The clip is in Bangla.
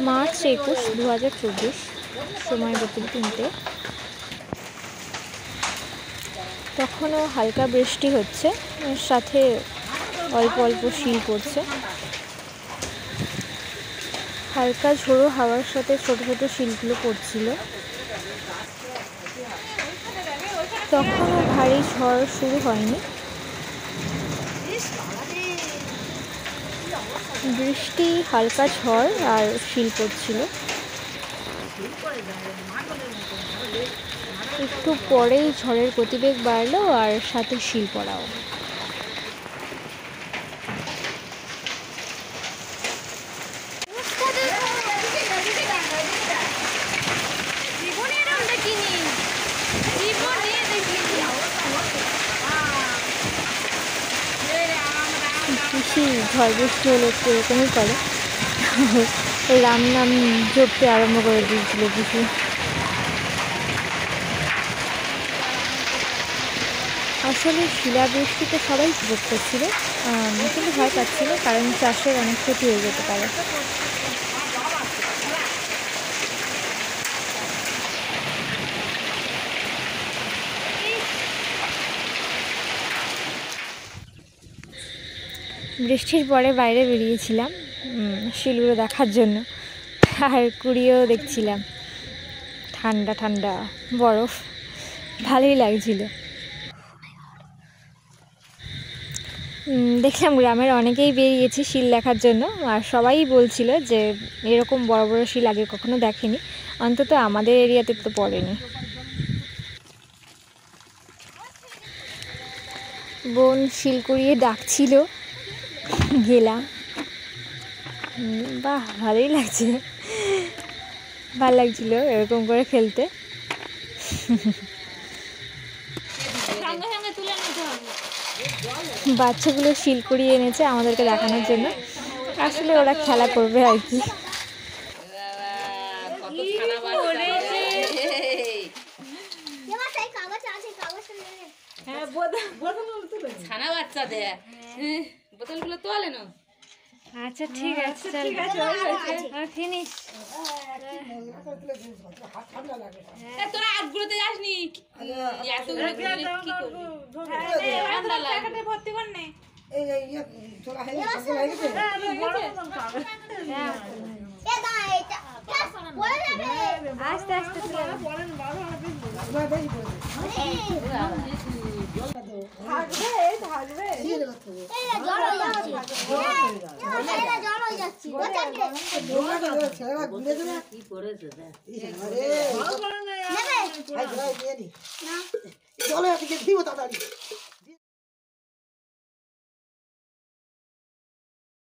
মার্চ 21, 2024, সময় বিকেল 3টে। তখনও হালকা বৃষ্টি হচ্ছে, সাথে অল্প অল্প শিল পড়ছে। হালকা ঝোড়ো হাওয়ার সাথে ছোট ছোট শিলগুলো পড়ছিল। তখনও ভারী ঝড় শুরু হয়নি। বৃষ্টি, হালকা ঝড় আর শিল পড়ছিল। একটু পরেই ঝড়ের গতিবেগ বাড়লো আর সাথে শিল পড়াও। বেশি ঝড় বৃষ্টি হলে একটু এরকমই করে, রাম নাম জপতে আরম্ভ করে দিয়েছিল কিছু। আসলে শিলাবৃষ্টিতে সবাই উপভোগ করছিল, কিন্তু ভয় পাচ্ছিল, কারণ চাষের অনেক ক্ষতি হয়ে যেতে পারে। বৃষ্টির পরে বাইরে বেরিয়েছিলাম শিলগুলো দেখার জন্য, আর কুড়িয়েও দেখছিলাম। ঠান্ডা ঠান্ডা বরফ, ভালোই লাগছিল। দেখলাম গ্রামের অনেকেই বেরিয়েছে শিল দেখার জন্য, আর সবাই বলছিল যে এরকম বড় বড় শিল আগে কখনো দেখেনি, অন্তত আমাদের এরিয়াতে তো পড়েনি। বোন শিল কুড়িয়ে ডাকছিল, গেলাম। বাহ, ভালোই লাগছে, ভালো লাগছিল এরকম করে খেলতে। বাচ্চাগুলো শিল কুড়িয়ে এনেছে আমাদেরকে দেখানোর জন্য, আসলে ওরা খেলা করবে আর কি। বোতলগুলো তোলে না। আচ্ছা ঠিক আছে, ফিনিশ। তোরা হাতগুলোতে যাসনি, ভর্তি কর নে। আস্তে আস্তে জলে দিব তাড়াতাড়ি।